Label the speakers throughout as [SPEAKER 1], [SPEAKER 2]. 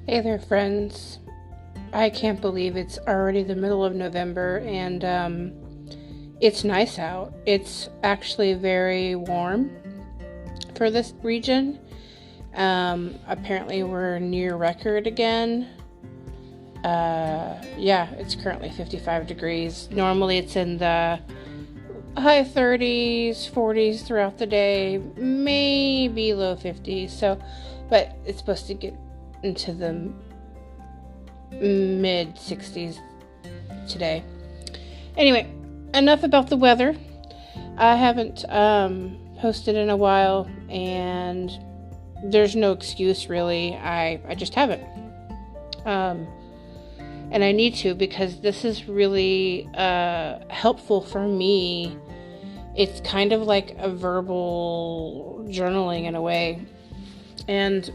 [SPEAKER 1] Hey there, friends. I can't believe it's already the middle of November and it's nice out. It's actually very warm for this region. Apparently we're near record again. It's currently 55 degrees. Normally it's in the high 30s, 40s throughout the day, maybe low 50s. But it's supposed to get into the mid 60s today. Anyway, enough about the weather. I haven't posted in a while, and there's no excuse really. I just haven't. And I need to, because this is really helpful for me. It's kind of like a verbal journaling in a way. And,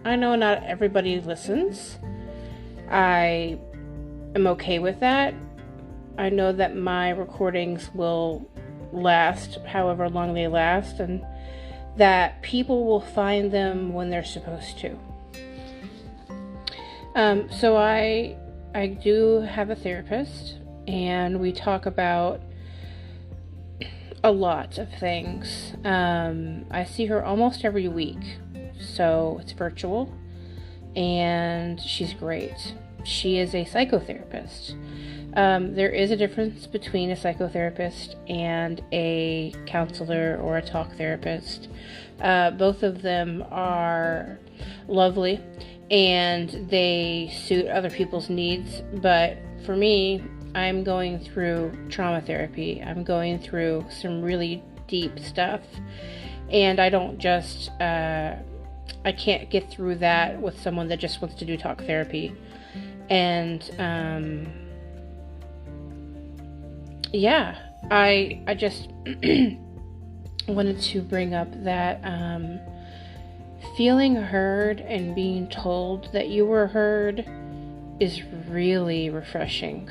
[SPEAKER 1] I know not everybody listens. I am okay with that. I know that my recordings will last however long they last, and that people will find them when they're supposed to. So I do have a therapist, and we talk about a lot of things. I see her almost every week, so it's virtual, and she's great. She is a psychotherapist. There is a difference between a psychotherapist and a counselor or a talk therapist. Both of them are lovely, and they suit other people's needs. But for me, I'm going through trauma therapy. I'm going through some really deep stuff, and I don't just I can't get through that with someone that just wants to do talk therapy. And I just wanted to bring up that feeling heard and being told that you were heard is really refreshing.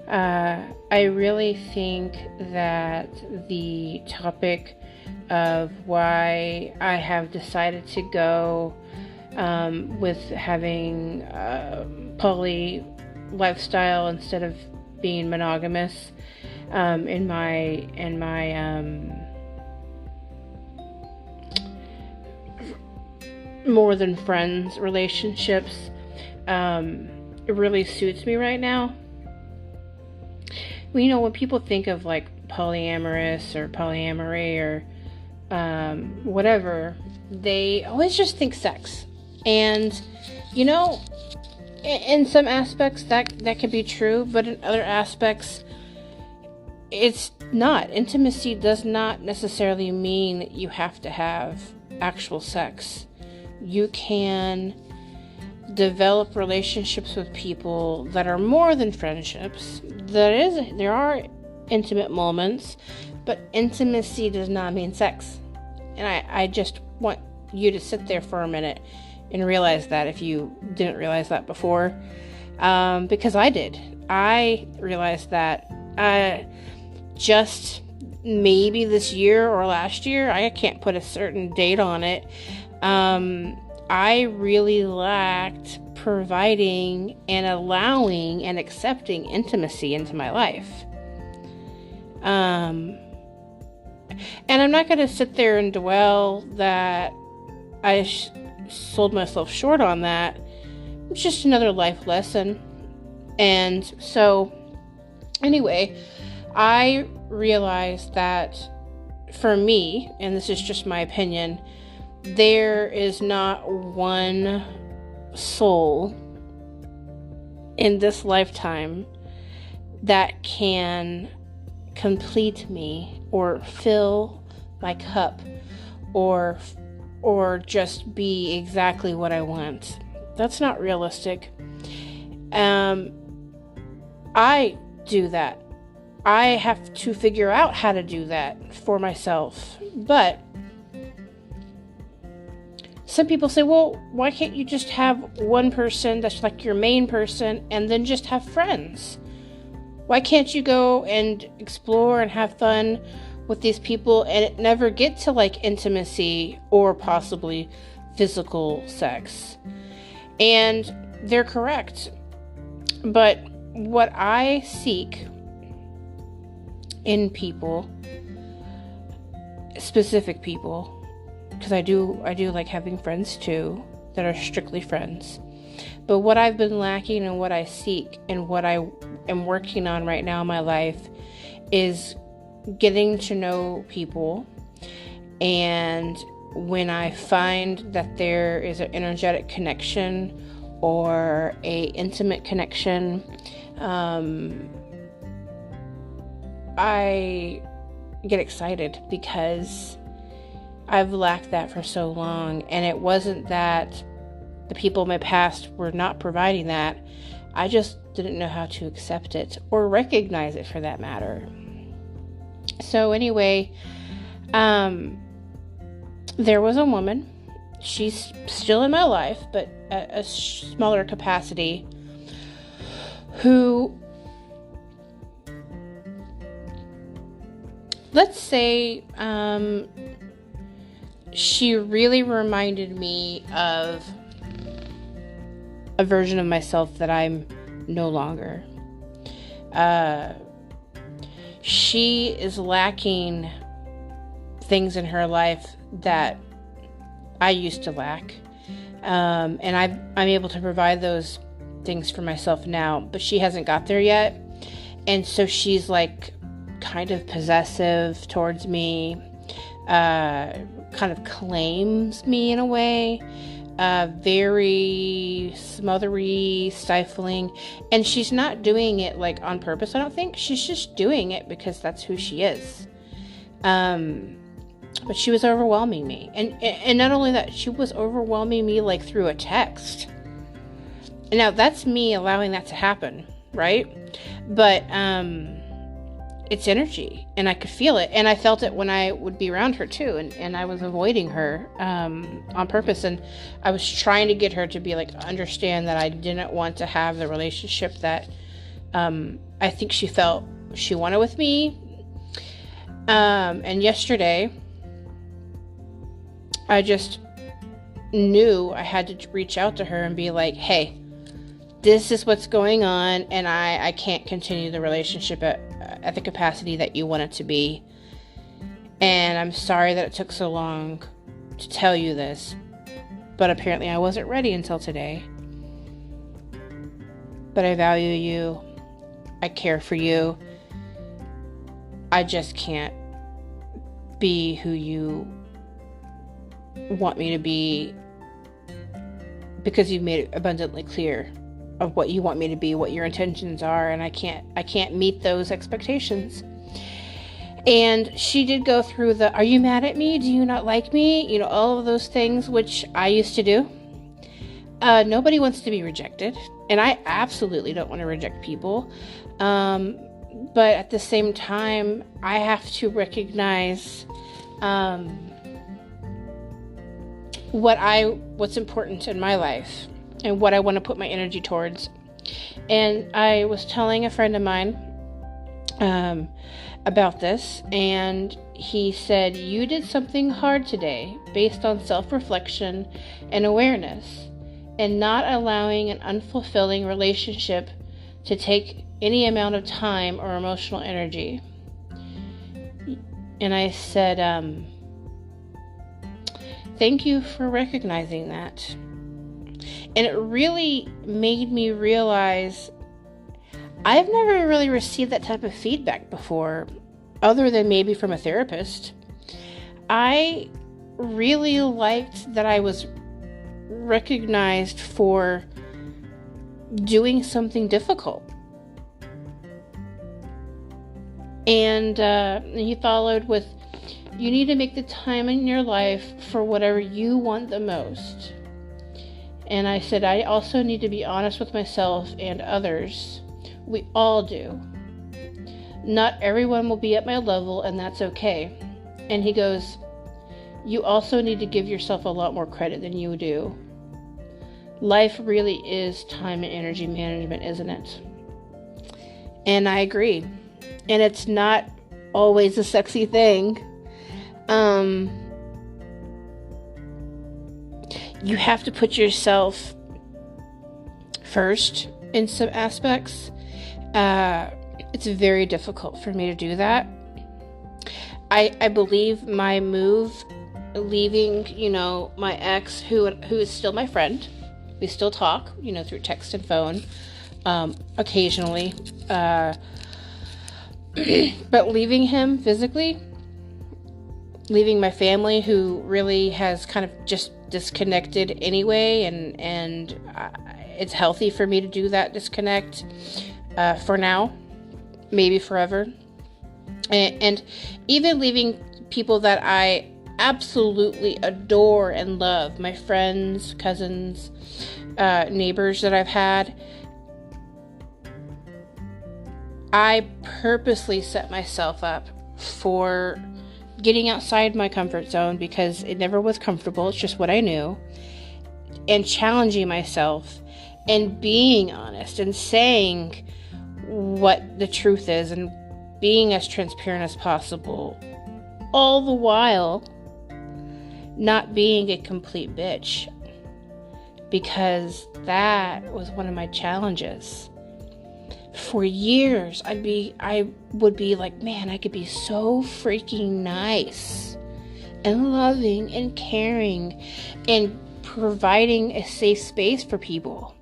[SPEAKER 1] I really think that the topic of why I have decided to go with having poly lifestyle instead of being monogamous in my more than friends relationships, it really suits me right now. Well, when people think of like polyamorous or polyamory or whatever, they always just think sex. And in some aspects that could be true, but in other aspects it's not. Intimacy does not necessarily mean that you have to have actual sex. You can develop relationships with people that are more than friendships. There are intimate moments, but intimacy does not mean sex. And I just want you to sit there for a minute and realize that, if you didn't realize that before, because I did. I realized that just maybe this year or last year, I can't put a certain date on it, I really lacked providing and allowing and accepting intimacy into my life. And I'm not going to sit there and dwell that I sold myself short on that. It's just another life lesson. And so, anyway, I realized that for me, and this is just my opinion, there is not one soul in this lifetime that can complete me or fill my cup or just be exactly what I want. That's not realistic. I do that. I have to figure out how to do that for myself. But some people say, well, why can't you just have one person that's like your main person and then just have friends? Why can't you go and explore and have fun with these people and it never get to like intimacy or possibly physical sex? And they're correct. But what I seek in people, specific people, because I do like having friends too that are strictly friends. But what I've been lacking and what I seek and what I am working on right now in my life is getting to know people. And when I find that there is an energetic connection or a intimate connection, I get excited because I've lacked that for so long. And it wasn't that the people in my past were not providing that. I just didn't know how to accept it or recognize it, for that matter. So anyway, there was a woman. She's still in my life, but at a smaller capacity, who, let's say, she really reminded me of a version of myself that I'm no longer. She is lacking things in her life that I used to lack. And I'm able to provide those things for myself now, but she hasn't got there yet. And so she's like kind of possessive towards me, kind of claims me in a way, very smothery, stifling. And she's not doing it like on purpose, I don't think. She's just doing it because that's who she is. But she was overwhelming me. And not only that, she was overwhelming me like through a text. Now that's me allowing that to happen, right? But it's energy, and I could feel it. And I felt it when I would be around her too. And I was avoiding her on purpose. And I was trying to get her to be like, understand that I didn't want to have the relationship that I think she felt she wanted with me. And yesterday, I just knew I had to reach out to her and be like, hey, this is what's going on, and I can't continue the relationship at the capacity that you want it to be. And I'm sorry that it took so long to tell you this, but apparently I wasn't ready until today. But I value you. I care for you. I just can't be who you want me to be, because you've made it abundantly clear of what you want me to be, what your intentions are, and I can't meet those expectations. And she did go through the, are you mad at me? Do you not like me? You know, all of those things, which I used to do. Nobody wants to be rejected, and I absolutely don't want to reject people. But at the same time, I have to recognize what's important in my life and what I want to put my energy towards. And I was telling a friend of mine about this, and he said, you did something hard today based on self-reflection and awareness, and not allowing an unfulfilling relationship to take any amount of time or emotional energy. And I said, thank you for recognizing that. And it really made me realize I've never really received that type of feedback before, other than maybe from a therapist. I really liked that I was recognized for doing something difficult. And he followed with, you need to make the time in your life for whatever you want the most. And I said, I also need to be honest with myself and others. We all do. Not everyone will be at my level, and that's okay. And he goes, you also need to give yourself a lot more credit than you do. Life really is time and energy management, isn't it? And I agree. And it's not always a sexy thing. You have to put yourself first in some aspects. It's very difficult for me to do that. I believe my move, leaving, my ex, who is still my friend, we still talk, through text and phone, occasionally, but leaving him physically, leaving my family, who really has kind of just disconnected anyway, and it's healthy for me to do that disconnect, for now, maybe forever, and even leaving people that I absolutely adore and love, my friends, cousins, neighbors that I've had. I purposely set myself up for getting outside my comfort zone, because it never was comfortable. It's just what I knew, and challenging myself and being honest and saying what the truth is and being as transparent as possible, all the while not being a complete bitch, because that was one of my challenges. For years, I would be like, man, I could be so freaking nice and loving and caring and providing a safe space for people.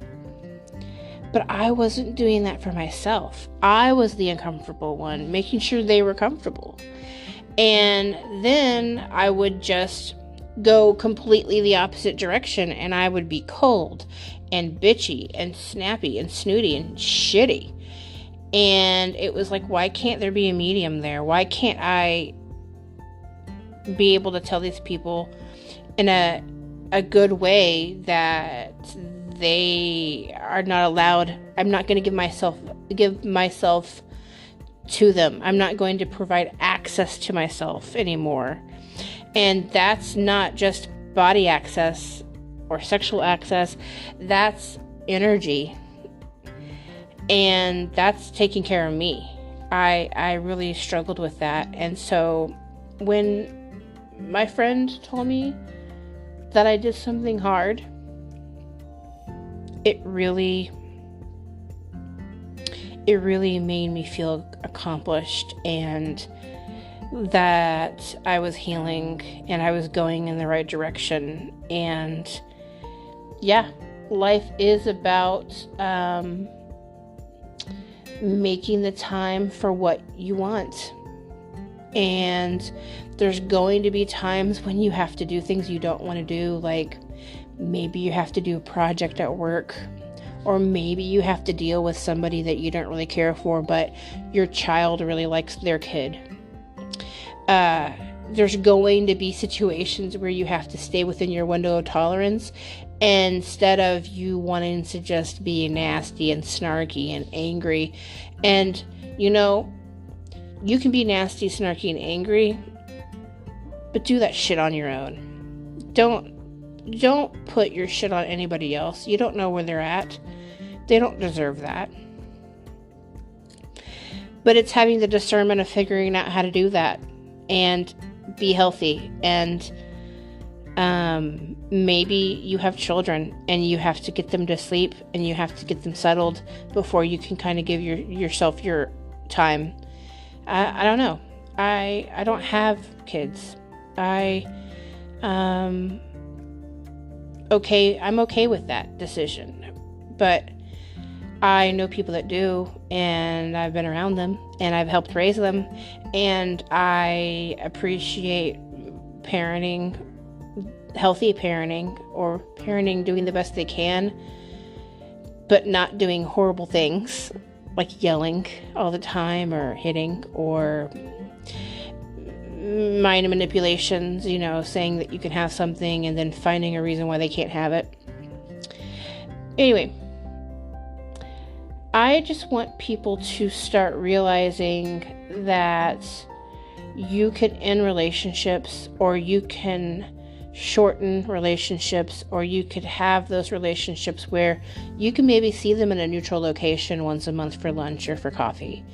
[SPEAKER 1] But I wasn't doing that for myself. I was the uncomfortable one, making sure they were comfortable. And then I would just go completely the opposite direction, and I would be cold and bitchy and snappy and snooty and shitty. And it was like, why can't there be a medium there? Why can't I be able to tell these people in a good way that they are not allowed? I'm not going to give myself to them. I'm not going to provide access to myself anymore. And that's not just body access or sexual access. That's energy. And that's taking care of me. I really struggled with that. And so when my friend told me that I did something hard, it really made me feel accomplished, and that I was healing and I was going in the right direction. And yeah, life is about making the time for what you want. And there's going to be times when you have to do things you don't want to do, like maybe you have to do a project at work, or maybe you have to deal with somebody that you don't really care for, but your child really likes their kid. There's going to be situations where you have to stay within your window of tolerance, instead of you wanting to just be nasty and snarky and angry. And you can be nasty, snarky, and angry, but do that shit on your own. Don't put your shit on anybody else. You don't know where they're at. They don't deserve that. But it's having the discernment of figuring out how to do that and be healthy. And maybe you have children and you have to get them to sleep and you have to get them settled before you can kind of give yourself your time. I don't know. I don't have kids. I'm okay with that decision. But I know people that do, and I've been around them, and I've helped raise them, and I appreciate parenting, healthy parenting, or parenting doing the best they can, but not doing horrible things, like yelling all the time, or hitting, or mind manipulations, saying that you can have something and then finding a reason why they can't have it. Anyway, I just want people to start realizing that you can end relationships, or you can shorten relationships, or you could have those relationships where you can maybe see them in a neutral location once a month for lunch or for coffee.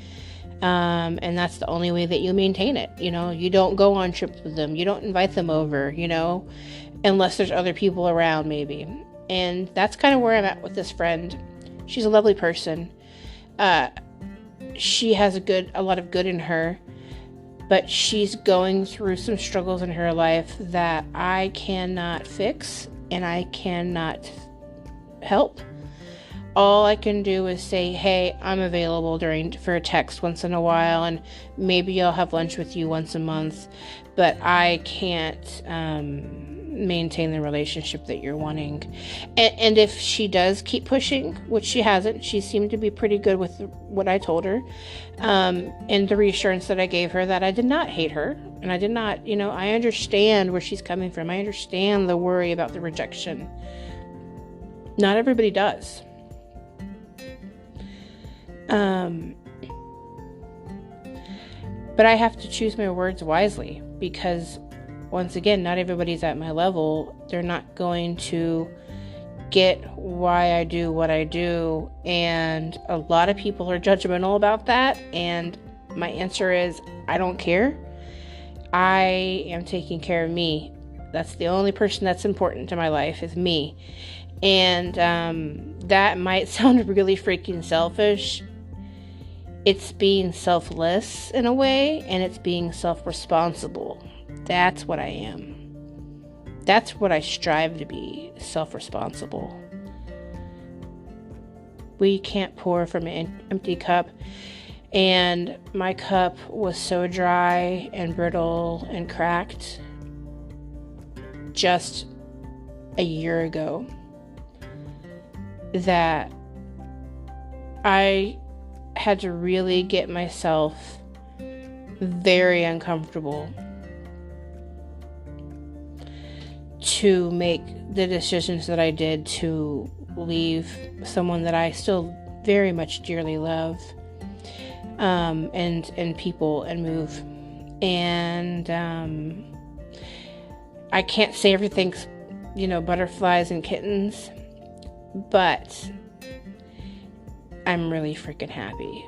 [SPEAKER 1] And that's the only way that you maintain it. You don't go on trips with them. You don't invite them over, unless there's other people around maybe. And that's kind of where I'm at with this friend. She's a lovely person. She has a lot of good in her, but she's going through some struggles in her life that I cannot fix and I cannot help. All I can do is say, hey, I'm available for a text once in a while, and maybe I'll have lunch with you once a month, but I can't maintain the relationship that you're wanting. And if she does keep pushing, which she hasn't, she seemed to be pretty good with what I told her, and the reassurance that I gave her that I did not hate her, and I did not, I understand where she's coming from. I understand the worry about the rejection. Not everybody does. But I have to choose my words wisely, because once again, not everybody's at my level. They're not going to get why I do what I do, and a lot of people are judgmental about that, and my answer is, I don't care. I am taking care of me. That's the only person that's important to my life, is me. And that might sound really freaking selfish. It's being selfless in a way, and it's being self-responsible. That's what I am. That's what I strive to be, self-responsible. We can't pour from an empty cup, and my cup was so dry and brittle and cracked just a year ago that I had to really get myself very uncomfortable to make the decisions that I did to leave someone that I still very much dearly love, and people, and move. And I can't say everything's butterflies and kittens, but I'm really freaking happy.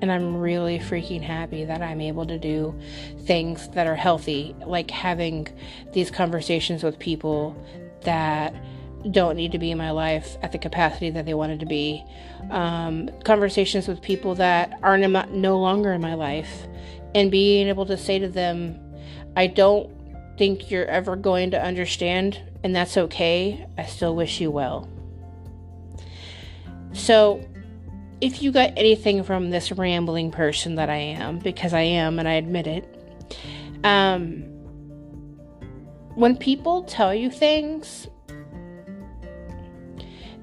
[SPEAKER 1] And I'm really freaking happy that I'm able to do things that are healthy, like having these conversations with people that don't need to be in my life at the capacity that they wanted to be. Conversations with people that are no longer in my life, and being able to say to them, I don't think you're ever going to understand, and that's okay. I still wish you well. So, if you got anything from this rambling person that I am, because I am, and I admit it, when people tell you things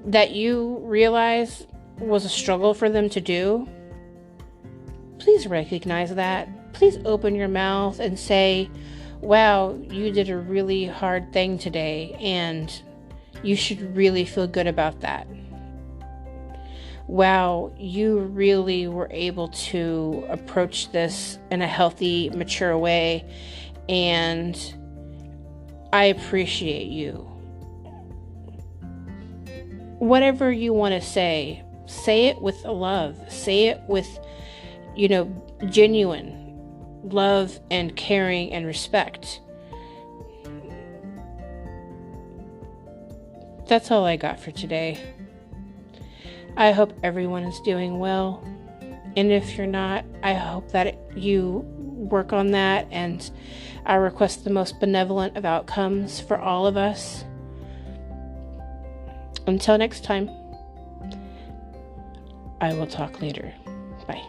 [SPEAKER 1] that you realize was a struggle for them to do, please recognize that. Please open your mouth and say, wow, you did a really hard thing today, and you should really feel good about that. Wow, you really were able to approach this in a healthy, mature way, and I appreciate you. Whatever you want to say it with love. Say it with, genuine love and caring and respect. That's all I got for today. I hope everyone is doing well, and if you're not, I hope that you work on that, and I request the most benevolent of outcomes for all of us. Until next time, I will talk later. Bye.